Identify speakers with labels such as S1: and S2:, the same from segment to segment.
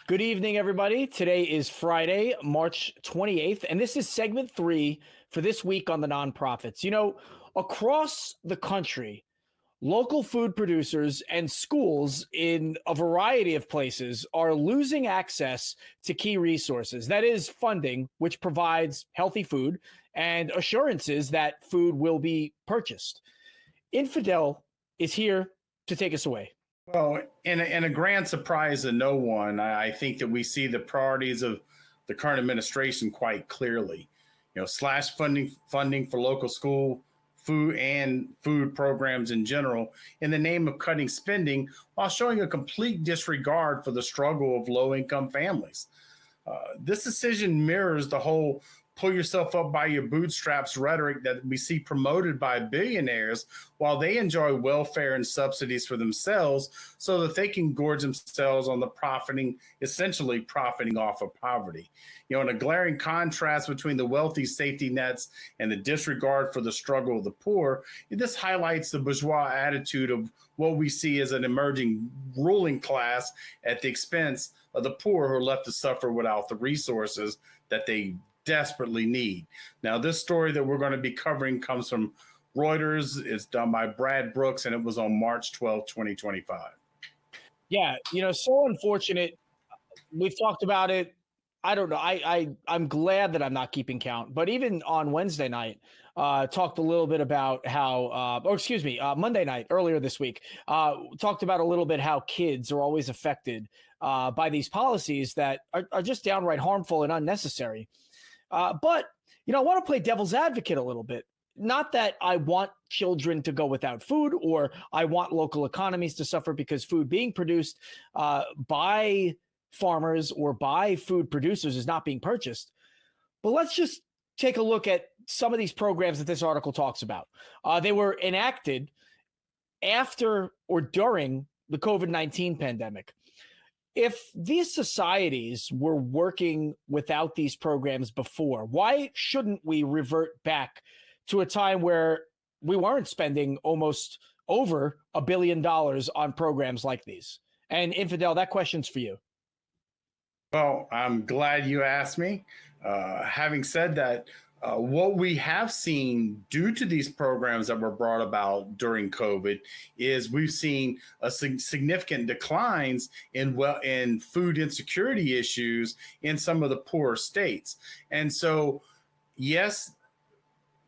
S1: Good evening, everybody. Today is Friday, March 28th, and this is segment 3 for this week on the nonprofits. Across the country, local food producers and schools in a variety of places are losing access to key resources. That is funding, which provides healthy food and assurances that food will be purchased. Infidel is here to take us away.
S2: Well, in a grand surprise to no one, I think that we see the priorities of the current administration quite clearly. Slash funding for local school food programs in general in the name of cutting spending, while showing a complete disregard for the struggle of low income families. This decision mirrors the whole pull yourself up by your bootstraps rhetoric that we see promoted by billionaires while they enjoy welfare and subsidies for themselves so that they can gorge themselves on essentially profiting off of poverty. In a glaring contrast between the wealthy safety nets and the disregard for the struggle of the poor, this highlights the bourgeois attitude of what we see as an emerging ruling class at the expense of the poor who are left to suffer without the resources that they desperately need. Now, this story that we're going to be covering comes from Reuters. It's done by Brad Brooks, and it was on March 12, 2025.
S1: Yeah, so unfortunate. We've talked about it. I don't know. I'm glad that I'm not keeping count. But even on Wednesday night, talked a little bit about how, Monday night earlier this week, talked about a little bit how kids are always affected by these policies that are just downright harmful and unnecessary. But I want to play devil's advocate a little bit. Not that I want children to go without food or I want local economies to suffer because food being produced by farmers or by food producers is not being purchased. But let's just take a look at some of these programs that this article talks about. They were enacted after or during the COVID-19 pandemic. If these societies were working without these programs before, why shouldn't we revert back to a time where we weren't spending almost over $1 billion on programs like these? And Infidel, that question's for you.
S2: Well, I'm glad you asked me. Having said that, what we have seen due to these programs that were brought about during COVID is we've seen a significant declines in food insecurity issues in some of the poorer states. And so, yes,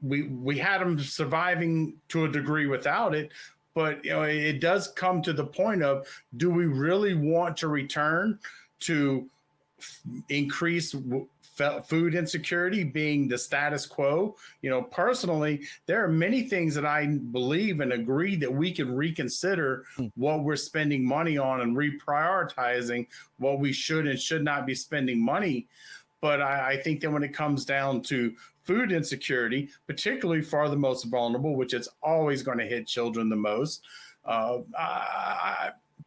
S2: we had them surviving to a degree without it, but it does come to the point of, do we really want to return to increase food insecurity being the status quo? Personally, there are many things that I believe and agree that we can reconsider what we're spending money on and reprioritizing what we should and should not be spending money. But I think that when it comes down to food insecurity, particularly for the most vulnerable, which is always going to hit children the most,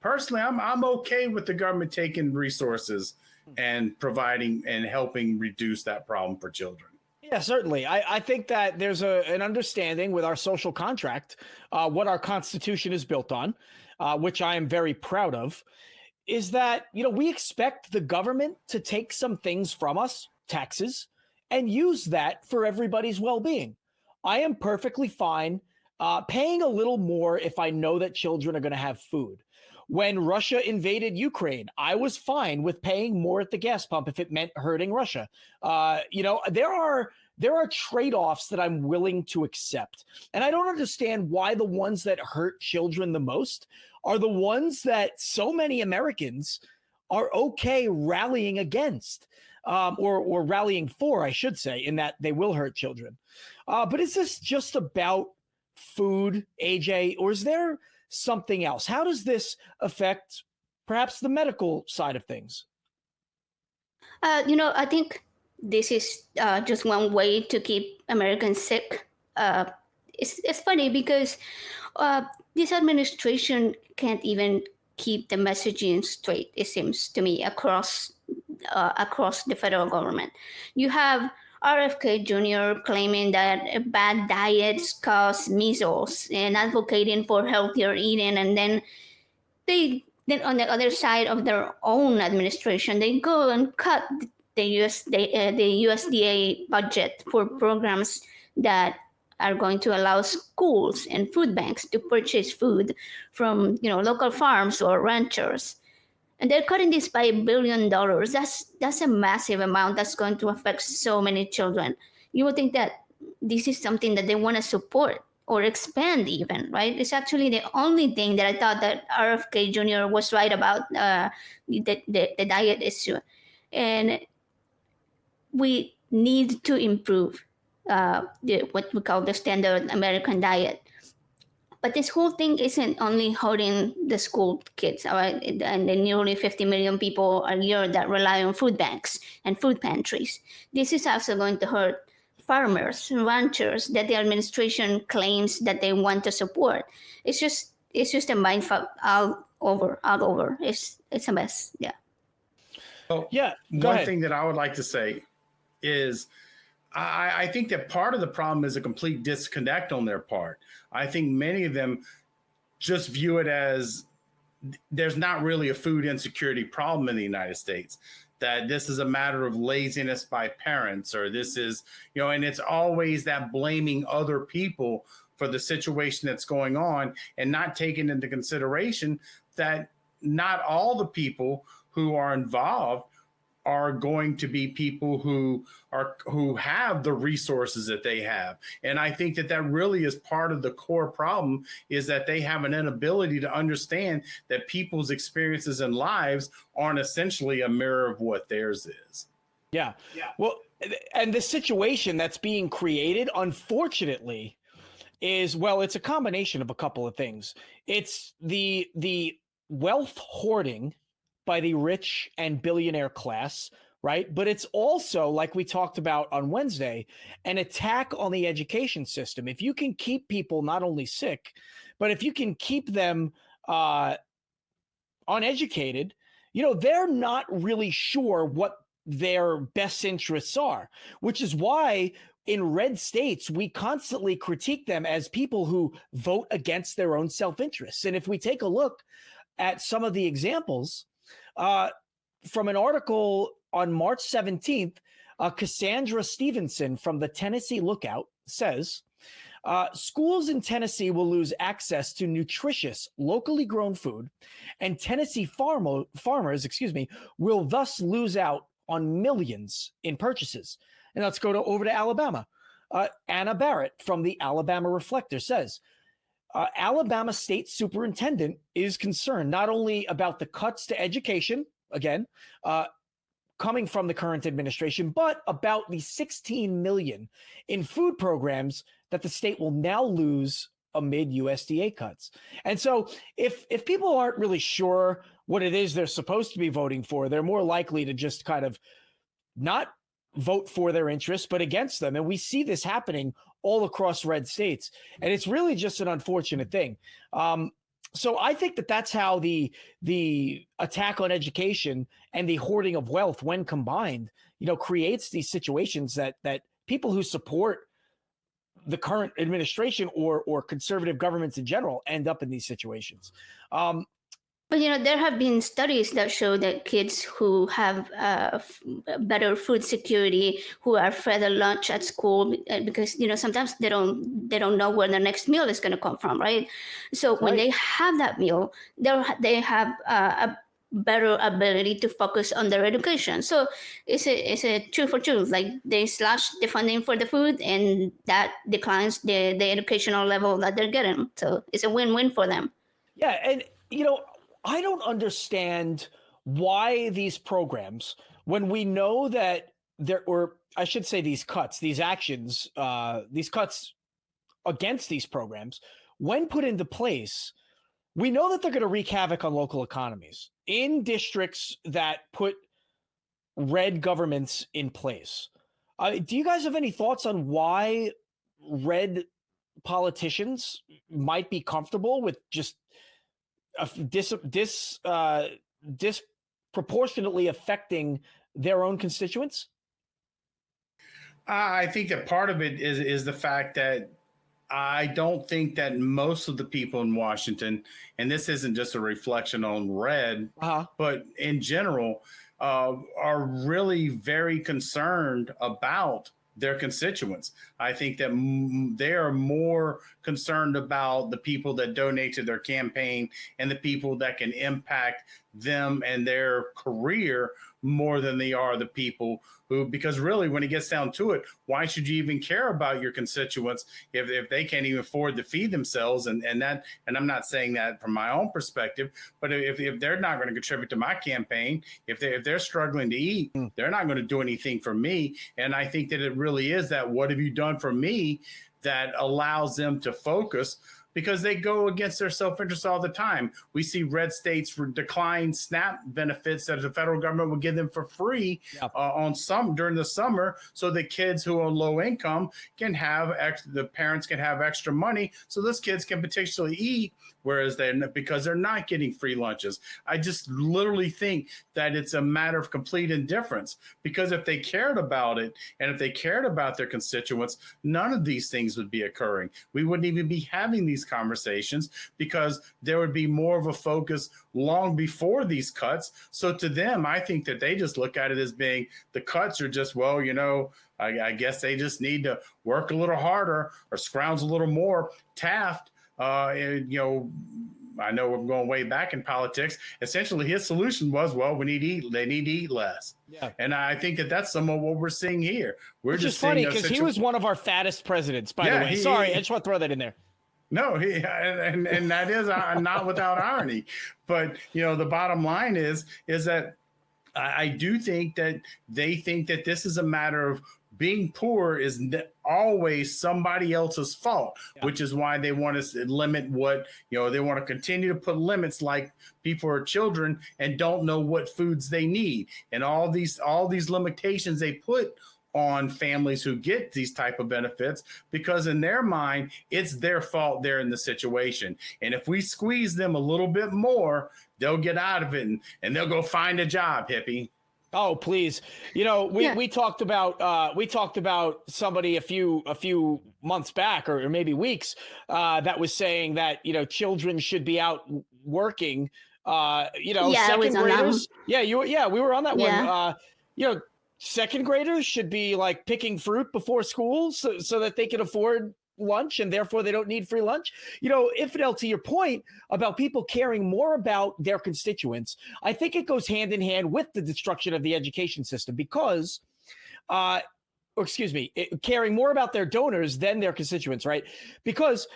S2: personally, I'm okay with the government taking resources and providing and helping reduce that problem for children.
S1: Yeah, certainly. I think that there's an understanding with our social contract, what our Constitution is built on, which I am very proud of, is that, we expect the government to take some things from us, taxes, and use that for everybody's well-being. I am perfectly fine paying a little more if I know that children are going to have food. When Russia invaded Ukraine, I was fine with paying more at the gas pump if it meant hurting Russia. There are trade-offs that I'm willing to accept. And I don't understand why the ones that hurt children the most are the ones that so many Americans are okay rallying against, or rallying for, I should say, in that they will hurt children. But is this just about food, AJ, or is there something else? How does this affect perhaps the medical side of things?
S3: I think this is just one way to keep Americans sick. It's funny because this administration can't even keep the messaging straight, it seems to me, across the federal government. You have RFK Jr. claiming that bad diets cause measles and advocating for healthier eating, and then they then on the other side of their own administration, they go and cut the USDA budget for programs that are going to allow schools and food banks to purchase food from local farms or ranchers, and they're cutting this by $1 billion. That's a massive amount that's going to affect so many children. You would think that this is something that they want to support or expand even, right? It's actually the only thing that I thought that RFK Jr. was right about, the diet issue. And we need to improve what we call the standard American diet. But this whole thing isn't only hurting the school kids, all right? And the nearly 50 million people a year that rely on food banks and food pantries. This is also going to hurt farmers and ranchers that the administration claims that they want to support. It's just a mindfuck all over. It's a mess. Yeah.
S2: Well,
S1: Yeah, go
S2: one
S1: ahead.
S2: thing that I would like to say is I think that part of the problem is a complete disconnect on their part. I think many of them just view it as there's not really a food insecurity problem in the United States, that this is a matter of laziness by parents, or this is, and it's always that blaming other people for the situation that's going on and not taking into consideration that not all the people who are involved are going to be people who have the resources that they have. And I think that really is part of the core problem, is that they have an inability to understand that people's experiences and lives aren't essentially a mirror of what theirs is.
S1: Yeah. Well, and the situation that's being created, unfortunately, is, well, it's a combination of a couple of things. It's the wealth hoarding by the rich and billionaire class, right? But it's also, like we talked about on Wednesday, an attack on the education system. If you can keep people not only sick, but if you can keep them uneducated, they're not really sure what their best interests are, which is why in red states, we constantly critique them as people who vote against their own self-interests. And if we take a look at some of the examples, from an article on March 17th, Cassandra Stevenson from the Tennessee Lookout says, schools in Tennessee will lose access to nutritious, locally grown food, and Tennessee farmers, will thus lose out on millions in purchases. And let's go over to Alabama. Anna Barrett from the Alabama Reflector says, Alabama State Superintendent is concerned not only about the cuts to education, again, coming from the current administration, but about the $16 million in food programs that the state will now lose amid USDA cuts. And so if people aren't really sure what it is they're supposed to be voting for, they're more likely to just kind of not vote for their interests, but against them. And we see this happening all across red states. And it's really just an unfortunate thing. So I think that that's how the attack on education and the hoarding of wealth, when combined, creates these situations that people who support the current administration or conservative governments in general end up in these situations.
S3: But there have been studies that show that kids who have better food security, who are fed a lunch at school, because sometimes they don't know where the next meal is going to come from, right? So when they have that meal, they have a better ability to focus on their education. So it's a true for true. Like, they slash the funding for the food, and that declines the educational level that they're getting. So it's a win-win for them.
S1: Yeah, and I don't understand why these programs, when we know that I should say these cuts, these actions, these cuts against these programs, when put into place, we know that they're going to wreak havoc on local economies in districts that put red governments in place. Do you guys have any thoughts on why red politicians might be comfortable with just disproportionately affecting their own constituents?
S2: I think that part of it is the fact that I don't think that most of the people in Washington, and this isn't just a reflection on red, but in general, are really very concerned about their constituents. I think that they are more concerned about the people that donate to their campaign and the people that can impact them and their career more than they are the people who, because really when it gets down to it, why should you even care about your constituents if they can't even afford to feed themselves? And I'm not saying that from my own perspective, but if they're not going to contribute to my campaign, if they're struggling to eat, they're not going to do anything for me. And I think that it really is that what have you done for me that allows them to focus, because they go against their self-interest all the time. We see red states decline SNAP benefits that the federal government would give them for free on some during the summer, so the kids who are low income can have the parents can have extra money, so those kids can potentially eat, whereas because they're not getting free lunches. I just literally think that it's a matter of complete indifference, because if they cared about it and if they cared about their constituents, none of these things would be occurring. We wouldn't even be having these conversations, because there would be more of a focus long before these cuts. So to them, I think that they just look at it as being the cuts are just, well, I guess they just need to work a little harder or scrounge a little more. Taft, I know we're going way back in politics. Essentially, his solution was, well, they need to eat less. Yeah. And I think that that's some of what we're seeing here. We're just
S1: funny because he was one of our fattest presidents, by the way. Sorry, I just want to throw that in there.
S2: No, and that is not without irony. But, the bottom line is that I do think that they think that this is a matter of being poor is always somebody else's fault, which is why they want to limit what, they want to continue to put limits, like people are children and don't know what foods they need. And all these limitations they put on families who get these type of benefits, because in their mind, it's their fault they're in the situation. And if we squeeze them a little bit more, they'll get out of it and they'll go find a job, hippie.
S1: Oh, please. We talked about somebody a few months back or maybe weeks that was saying that, children should be out working, second graders. We were on that one. Second graders should be like picking fruit before school so that they can afford lunch and therefore they don't need free lunch. Infidel, to your point about people caring more about their constituents, I think it goes hand in hand with the destruction of the education system, because caring more about their donors than their constituents, right? Because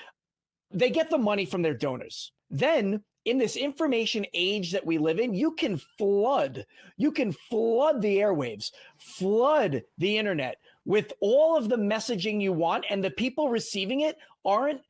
S1: they get the money from their donors. Then in this information age that we live in, you can flood the airwaves, flood the internet with all of the messaging you want, and the people receiving it aren't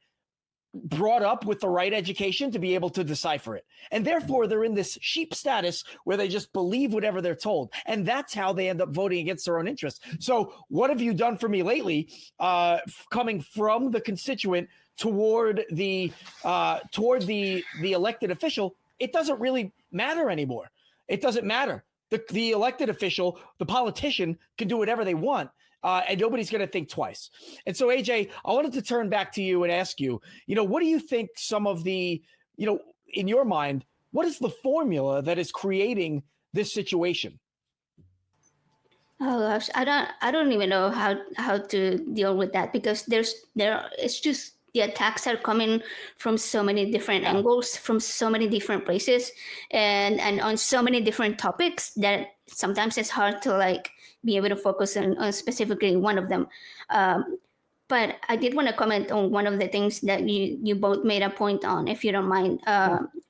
S1: brought up with the right education to be able to decipher it. And therefore, they're in this sheep status where they just believe whatever they're told. And that's how they end up voting against their own interests. So what have you done for me lately, coming from the constituent toward the elected official? It doesn't really matter anymore. It doesn't matter. The elected official, the politician, can do whatever they want. And nobody's going to think twice. And so, AJ, I wanted to turn back to you and ask you, what do you think some of the, in your mind, what is the formula that is creating this situation?
S3: Oh gosh, I don't even know how to deal with that, because it's just the attacks are coming from so many different angles, from so many different places, and on so many different topics that sometimes it's hard to be able to focus on specifically one of them. But I did want to comment on one of the things that you both made a point on, if you don't mind,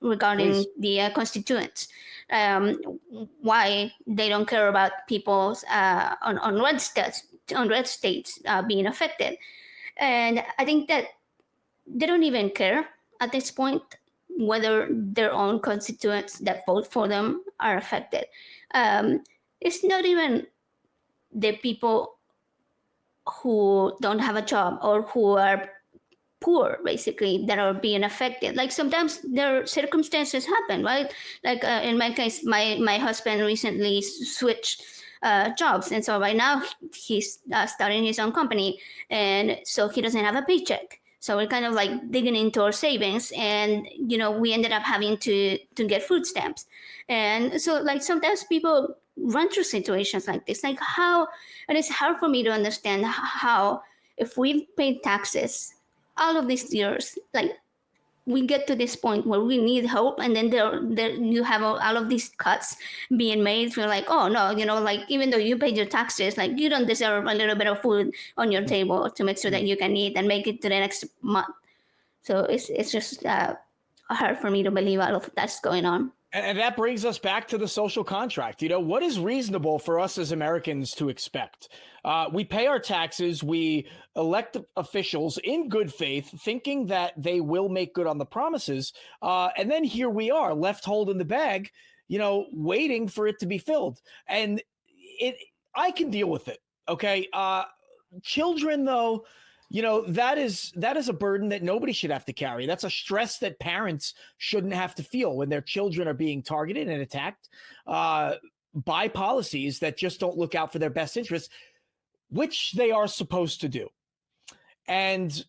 S3: regarding
S1: Please.
S3: The constituents. Why they don't care about people on red states being affected. And I think that they don't even care at this point whether their own constituents that vote for them are affected. It's not even the people who don't have a job or who are poor, basically, that are being affected. Sometimes their circumstances happen, right? In my case, my husband recently switched jobs, and so right now he's starting his own company, and so he doesn't have a paycheck. So we're kind of like digging into our savings, and we ended up having to get food stamps. And so like sometimes people run through situations like this, like how, and it's hard for me to understand how, if we've paid taxes all of these years, like we get to this point where we need help, and then there you have all of these cuts being made. Feel like, oh no, like even though you paid your taxes, like you don't deserve a little bit of food on your table to make sure that you can eat and make it to the next month. So it's just hard for me to believe all of that's going on.
S1: And that brings us back to the social contract. What is reasonable for us as Americans to expect? We pay our taxes. We elect officials in good faith, thinking that they will make good on the promises. And then here we are, left holding the bag, waiting for it to be filled. And I can deal with it. Okay. Children, though, that is a burden that nobody should have to carry. That's a stress that parents shouldn't have to feel when their children are being targeted and attacked by policies that just don't look out for their best interests, which they are supposed to do. And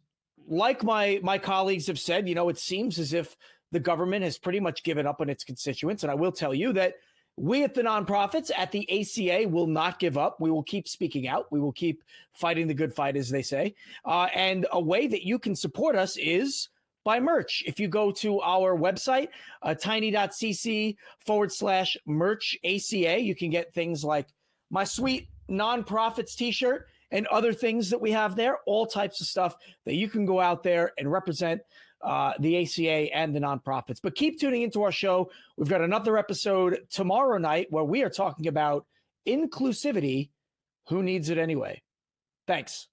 S1: like my colleagues have said, it seems as if the government has pretty much given up on its constituents. And I will tell you that we at the nonprofits at the ACA will not give up. We will keep speaking out. We will keep fighting the good fight, as they say. And a way that you can support us is by merch. If you go to our website, tiny.cc/merch ACA, you can get things like my sweet nonprofits t-shirt and other things that we have there, all types of stuff that you can go out there and represent the ACA and the nonprofits. But keep tuning into our show. We've got another episode tomorrow night where we are talking about inclusivity. Who needs it anyway? Thanks.